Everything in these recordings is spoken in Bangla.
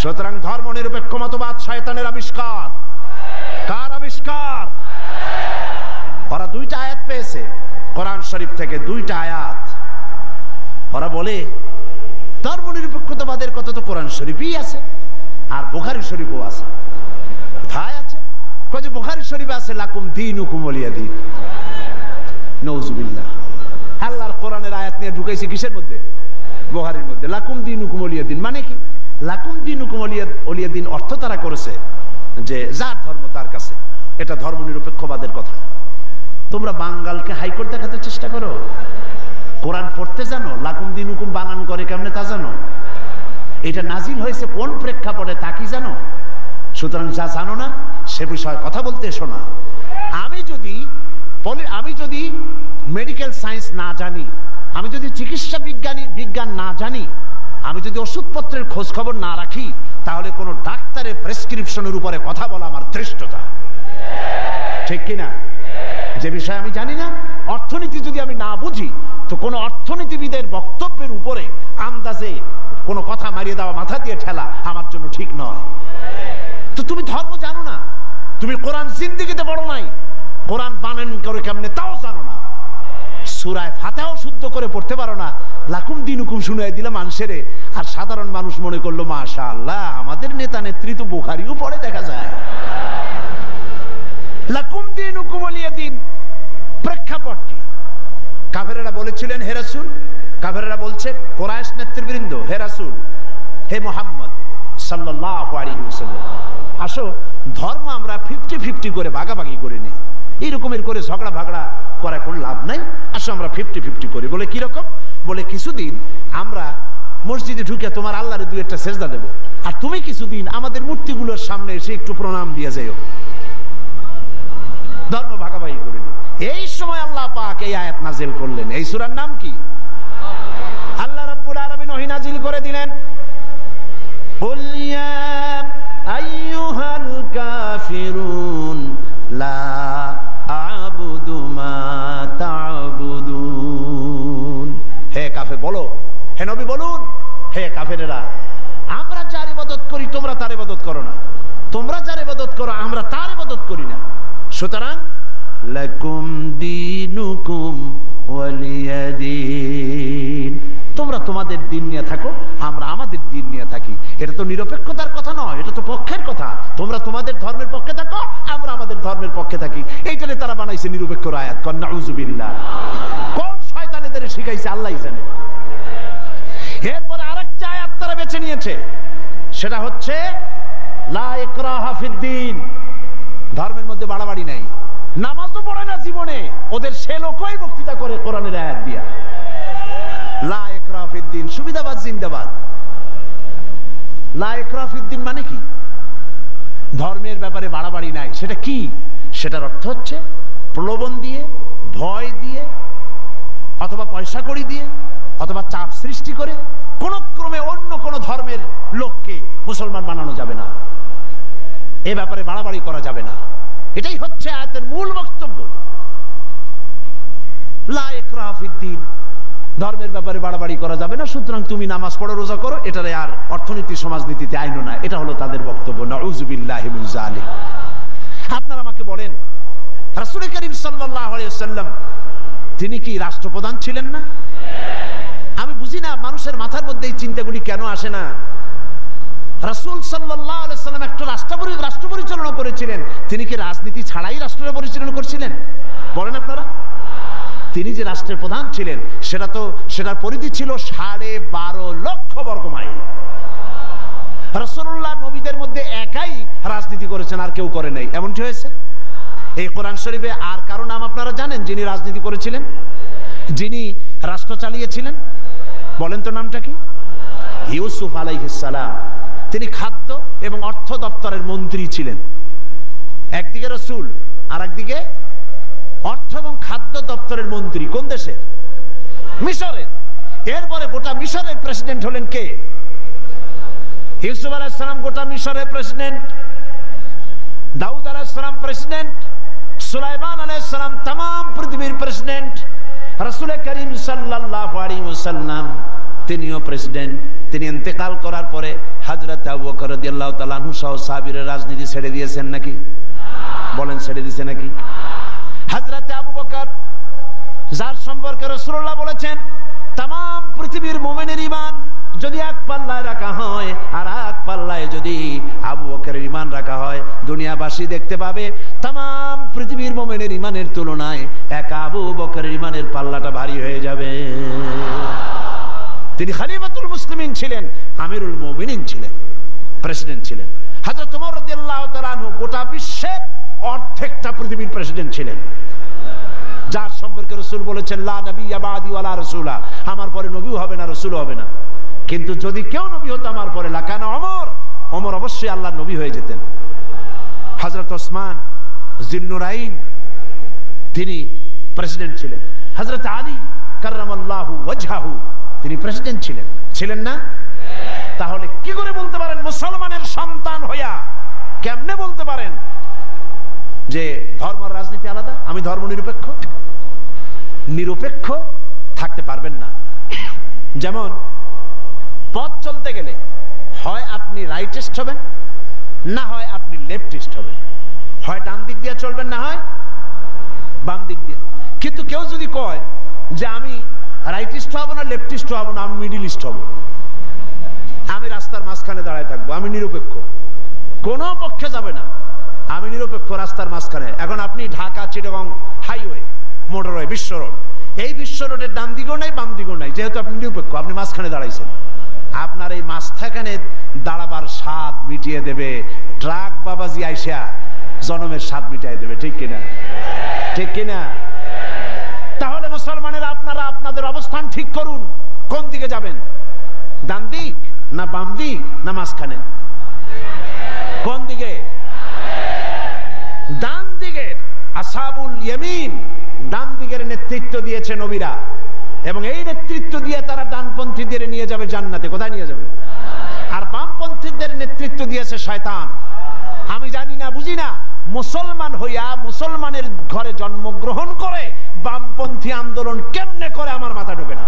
সুতরাং ধর্ম নিরপেক্ষ মতবাদ শয়তানের আবিষ্কার। কার আবিষ্কার? ওরা দুইটা আয়াত পেয়েছে কোরআন শরীফ থেকে, দুইটা আয়াত। ওরা বলে ধর্ম নিরপেক্ষতাবাদের কথা তো কোরআন শরীফই আছে আর বুখারী শরীফও আছে। কোথায় আছে? কয় যে বুখারী শরীফে আছে লাকুম দীনুকুম ওয়ালিয়া দ্বীন। নাউযুবিল্লাহ। আল্লাহর কোরআনের আয়াত নিয়ে ঢুকাইছে কিসের মধ্যে? বুখারীর মধ্যে। লাকুম দীনুকুম ওয়ালিয়া দ্বীন মানে কি? লাকুম দীনুকুম ওয়ালিয়া দ্বীন অর্থ তারা করেছে যে যার ধর্ম তার কাছে। এটা ধর্ম নিরপেক্ষবাদের কথা। তোমরা বাঙ্গালকে হাইকোর্ট দেখাতে চেষ্টা করো। কোরআন পড়তে জানো? লাকুম দীনুকুম বানান করে কেমনে তা জানো? এটা নাজিল হয়েছে কোন প্রেক্ষাপটে তা কি জানো? সুতরাং যা জানো না সে বিষয়ে কথা বলতে এসো না। আমি যদি মেডিকেল সায়েন্স না জানি, আমি যদি চিকিৎসা বিজ্ঞান না জানি, আমি যদি ওষুধপত্রের খোঁজ খবর না রাখি, তাহলে কোনো ডাক্তারের প্রেসক্রিপশনের উপরে কথা বলা আমার ধৃষ্টতা। ঠিক কিনা? যে বিষয় আমি জানি না, অর্থনীতি যদি আমি না বুঝি, তো কোনো অর্থনীতিবিদের বক্তব্যের উপরে আন্দাজে কোনো কথা মারিয়ে দেওয়া, মাথা দিয়ে ঠেলা আমার জন্য ঠিক নয়। তো তুমি ধর্ম জানো না, তুমি কোরআন জিন্দেগিতে পড়ো নাই, কোরআন বানান করে কেমনে তাও জানো না, সূরা ফাতিহাও শুদ্ধ করে পড়তে পারো না, লাকুম দীনুকুম শুনাই দিলে মানুষেরে। আর সাধারণ মানুষ মনে করলো মাশাআল্লাহ আমাদের নেতা নেত্রী তো বুখারীও পড়ে দেখা যায়। লাকুম দীনুকুম ওয়ালিয়া দ্বীন প্রেক্ষাপট কি? কাফেরেরা বলেছিলেন হে রাসূল, কাফেরেরা বলছে কুরাইশ নেতৃবৃন্দ, হে রাসূল, হে মুহাম্মদ সাল্লাল্লাহু আলাইহি ওয়াসাল্লাম, আসো ধর্ম আমরা 50-50 করে ভাগাভাগি করে নিই। এইরকমের করে ঝগড়া ভাগড়া করে কোনো লাভ নাই, আসো আমরা 50-50 করি। বলে কিরকম? বলে কিছুদিন আমরা মসজিদে ঢুকে তোমার আল্লাহরে দুই একটা সেজদা দেবো, আর তুমি কিছুদিন আমাদের মূর্তিগুলোর সামনে এসে একটু প্রণাম দিয়ে যাইও। ধর্ম ভাগাভাগি করে নিই। এই সময় আল্লাহ পাক এই আয়াত নাজিল করলেন। এই সূরার নাম কি? আল্লাহ রাব্বুল আলামিন ওহী নাজিল করে দিলেন, কুল ইয়া আইয়ুহাল কাফিরুন লা আ'বুদু মা তা'বুদুন। হে কাফের বলো, হে নবী বলুন, হে কাফেরেরা, আমরা যার ইবাদত করি তোমরা তার ইবাদত করো না, তোমরা যার ইবাদত করো আমরা তার ইবাদত করি না। সুতরাং লাকুম দীনুকুম ওয়ালিয়া দ্বীন, তোমরা তোমাদের দিন নিয়ে থাকো, আমরা আমাদের দিন নিয়ে থাকি। এটা তো নিরপেক্ষতার কথা নয়, এটা তো পক্ষের কথা। তোমরা তোমাদের ধর্মের পক্ষে থাকো, আমরা আমাদের ধর্মের পক্ষে থাকি। এইটারে তারা বানাইছে নিরপেক্ষ আয়াত। নাউযুবিল্লাহ। কোন শয়তান এদের শিখাইছে আল্লাহই জানে। এরপরে আরেকটা আয়াত তারা বেছে নিয়েছে, সেটা হচ্ছে লা ইকরাহা ফিদ্দীন, ধর্মের মধ্যে বাড়াবাড়ি নাই। নামাজও পড়ে না জীবনে, ওদের সে লোকই বক্তৃতা করে কোরআনের আয়াত দিয়া। লা ইকরাহা ফিদ্দীন, সুবিধাবাদ জিন্দাবাদ। লা ইকরাহা ফিদ্দীন মানে কি? ধর্মের ব্যাপারে বাড়াবাড়ি নাই। সেটা কি? সেটার অর্থ হচ্ছে প্রলোভন দিয়ে, ভয় দিয়ে, অথবা পয়সা কড়ি দিয়ে, অথবা চাপ সৃষ্টি করে কোন ক্রমে অন্য কোন ধর্মের লোককে মুসলমান বানানো যাবে না। এ ব্যাপারে বাড়াবাড়ি করা যাবে না। এটাই হচ্ছে আয়াতের মূল বক্তব্য। লা ইকরাহা ফিদ্দীন, ধর্মের ব্যাপারে বাড়াবাড়ি করা যাবে না, সুতরাং তুমি নামাজ পড়ো, রোজা করো, এটারে আর অর্থনীতি সমাজনীতিতে আইনো না। এটা হলো তাদের বক্তব্য। নাউযুবিল্লাহি মিন যালিক। আপনারা আমাকে বলেন, রাসূল করিম সাল্লাল্লাহু আলাইহি ওয়াসাল্লাম তিনি কি রাষ্ট্রপ্রধান ছিলেন না? আমি বুঝি না মানুষের মাথার মধ্যে এই চিন্তাগুলি কেন আসে না। রাসূল সাল্লাল্লাহু আলাইহি ওয়াসাল্লাম একটা রাষ্ট্র পরিচালনা করেছিলেন। তিনি কি রাজনীতি ছাড়াই রাষ্ট্র পরিচালনা করেছিলেন? বলেন আপনারা। তিনি যে রাষ্ট্রের প্রধান ছিলেন, সেটার পরিধি ছিল 12.5 লক্ষ বর্গ মাইল। রাসূলুল্লাহ নবীদের মধ্যে একাই রাজনীতি করেছেন, আর কেউ করে নাই। এমনটি হয়েছে। এই কোরআন শরীফে আর কারো নাম আপনারা জানেন যিনি রাজনীতি করেছিলেন, যিনি রাষ্ট্র চালিয়েছিলেন? বলেন তো নামটা কি? ইউসুফ আলাইহিস সালাম। তিনি খাদ্য এবং অর্থ দপ্তরের মন্ত্রী ছিলেন। একদিকে রাসূল, আর একদিকে অর্থ এবং খাদ্য দপ্তরের মন্ত্রী। কোন দেশের? মিশরের। এরপরে গোটা মিশরের প্রেসিডেন্ট হলেন কে? ইউসুফ আলাইহিস সালাম গোটা মিশরের প্রেসিডেন্ট, দাউদ আলাইহিস সালাম প্রেসিডেন্ট, সুলাইমান আলাইহিস সালাম তাম পৃথিবীর প্রেসিডেন্ট, রাসূল করিম সাল্লাল্লাহু আলাইহি ওয়াসাল্লাম তিনিও প্রেসিডেন্ট। তিনি ইন্তেকাল করার পরে হযরত আবু বকর রাদিয়াল্লাহু তাআলা আনহু সহ সাহাবীরা রাজনীতি ছেড়ে দিয়েছেন নাকি? বলেন, ছেড়ে দিয়েছে নাকি? হযরত আবু বকর, যার সম্পর্কে রাসূলুল্লাহ বলেছেন तमाम পৃথিবীর মুমিনের ঈমান যদি এক পাল্লায় রাখা হয় আর এক পাল্লায় যদি আবু বকরের ঈমান রাখা হয়, দুনিয়াবাসী দেখতে পাবে तमाम পৃথিবীর মুমিনের ঈমানের তুলনায় এক আবু বকরের ঈমানের পাল্লাটা ভারী হয়ে যাবে। তিনি খলিফাতুল মুসলিমিন ছিলেন, আমিরুল মুমিনিন ছিলেন, প্রেসিডেন্ট ছিলেন। হযরত ওমর রাদিয়াল্লাহু তাআলা আনহু গোটা বিশ্বের অর্ধেকটা পৃথিবীর প্রেসিডেন্ট ছিলেন, যার সম্পর্কে রাসূল বলেছেন লা নবিয়্যা বাদি ওয়ালা রাসূলা, আমার পরে নবীও হবে না, রাসূলও হবে না। কিন্তু যদি কেউ নবী হতো আমার পরে লাকানা ওমর, ওমর অবশ্যই আল্লাহর নবী হয়ে যেতেন। হযরত ওসমান জিন্নুরাইন তিনি প্রেসিডেন্ট ছিলেন। হযরত আলী কাররামাল্লাহু ওয়াজহাহু তিনি প্রেসিডেন্ট ছিলেন, ছিলেন না? তাহলে কি করে বলতে পারেন মুসলমানের সন্তান হইয়া, কেমনে বলতে পারেন যে ধর্ম রাজনীতি আলাদা, আমি ধর্ম নিরপেক্ষ? নিরপেক্ষ থাকতে পারবেন না। যেমন পথ চলতে গেলে হয় আপনি রাইটিস্ট হবেন, না হয় আপনি লেফটিস্ট হবেন, হয় ডান দিক দিয়ে চলবেন, না হয় বাম দিক দিয়ে। কিন্তু কেউ যদি কয় যে আমি রাইটিস্ট হব না, লেফটিস্ট হব না, আমি মিডিলিস্ট হব, আমি রাস্তার মাঝখানে দাঁড়ায় থাকবো, আমি নিরপেক্ষ, কোনো পক্ষে যাবে না, আমি নিরপেক্ষ রাস্তার মাঝখানে। এখন আপনি ঢাকা চিটাগং হাইওয়ে, মোটরওয়ে, বিশ্ব রোড, এই বিশ্ব রোডের ডান দিকেও নাই বাম দিকেও নাই, যেহেতু আপনি নিরপেক্ষ, আপনি মাঝখানে দাঁড়াইছেন। আপনার এই মাঝখানে দাঁড়াবার স্বাদ মিটিয়ে দেবে ট্রাক বাবাজি আইসা, জনমের স্বাদ মিটিয়ে দেবে। ঠিক কিনা? ঠিক কিনা? তাহলে মুসলমানেরা আপনারা আপনাদের অবস্থান ঠিক করুন, কোন দিকে যাবেন? ডান দিক না বাম দিক না মাঝখানে? কোন দিকে? ডান দিকের আসহাবুল ইয়ামিন, ডান দিকের নেতৃত্ব দিয়েছে নবীরা, এবং এই নেতৃত্ব দিয়ে তারা ডানপন্থীদের নিয়ে যাবে জান্নাতে। কোথায় নিয়ে যাবে? আর বামপন্থীদের নেতৃত্ব দিয়েছে শয়তান। আমি জানি না, বুঝি না, মুসলমান হইয়া মুসলমানের ঘরে জন্মগ্রহণ করে বামপন্থী আন্দোলন কেমনে করে আমার মাথা ঢোকে না।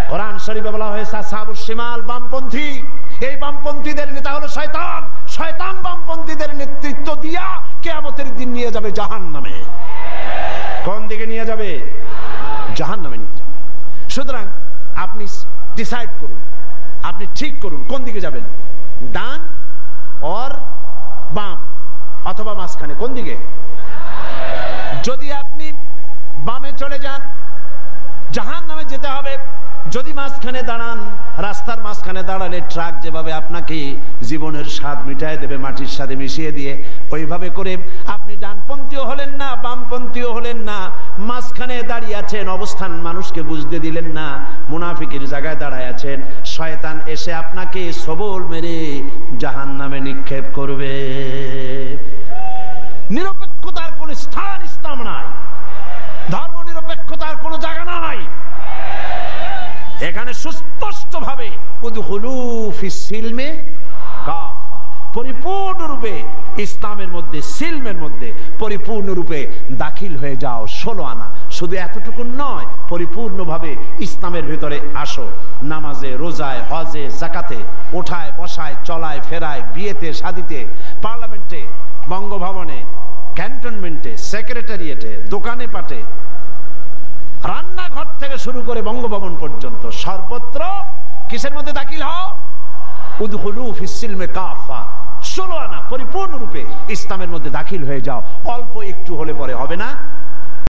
কোরআন শরীফে বলা হয়েছে আসহাবুশ শিমাল, বামপন্থী। এই বামপন্থীদের নেতা হলো শয়তান। শয়তান বামপন্থীদের নেতৃত্ব দিয়া কিয়ামতের দিন নিয়ে যাবে জাহান্নামে। কোন দিকে নিয়ে যাবে? জাহান্নামে নিয়ে যাবে। সুতরাং আপনি ডিসাইড করুন, আপনি ঠিক করুন কোন দিকে যাবেন, ডান অর বাম, অথবা মাঝখানে। কোন দিকে? যদি আপনি বামে চলে যান জাহান্নামে যেতে হবে। যদি মাঝখানে দাঁড়ান, রাস্তার মাঝখানে দাঁড়ালে ট্রাক যেভাবে আপনাকে জীবনের স্বাদ মিটায় দেবে মাটির সাথে মিশিয়ে দিয়ে, ওইভাবে করে আপনি ডানপন্থীও হলেন না বামপন্থীও হলেন না, মাঝখানে দাঁড়িয়ে আছেন, অবস্থান মানুষকে বুঝতে দিলেন না, মুনাফিকের জায়গায় দাঁড়ায় আছেন। শয়তান এসে আপনাকে সবল মেরে জাহান্নামে নিক্ষেপ করবে। নিরপেক্ষতার কোন স্থান ইসলাম নাই, ধর্ম নিরপেক্ষতার কোন জায়গা নাই। এখানে সুস্পষ্ট ভাবে পরিপূর্ণরূপে ইসলামের মধ্যে, সিলমের মধ্যে পরিপূর্ণরূপে দাখিল হয়ে যাও। 16 আনা শুধু এতটুকু নয়, পরিপূর্ণভাবে ইসলামের ভিতরে আসো। নামাজে, রোজায়, হজে, জাকাতে, ওঠায় বসায়, চলায় ফেরায়, বিয়েতে শাদিতে, পার্লামেন্টে, বঙ্গভবনে, ক্যান্টনমেন্টে, সেক্রেটারিয়েটে, দোকানে পাটে, রান্নাঘর থেকে শুরু করে বঙ্গভবন পর্যন্ত সর্বত্র কিসের মধ্যে দাখিল হও? উদখুলু ফিস সিলমে কাফা। 16 আনা পরিপূর্ণরূপে ইসলামের মধ্যে দাখিল হয়ে যাও। অল্প একটু হলে পরে হবে না।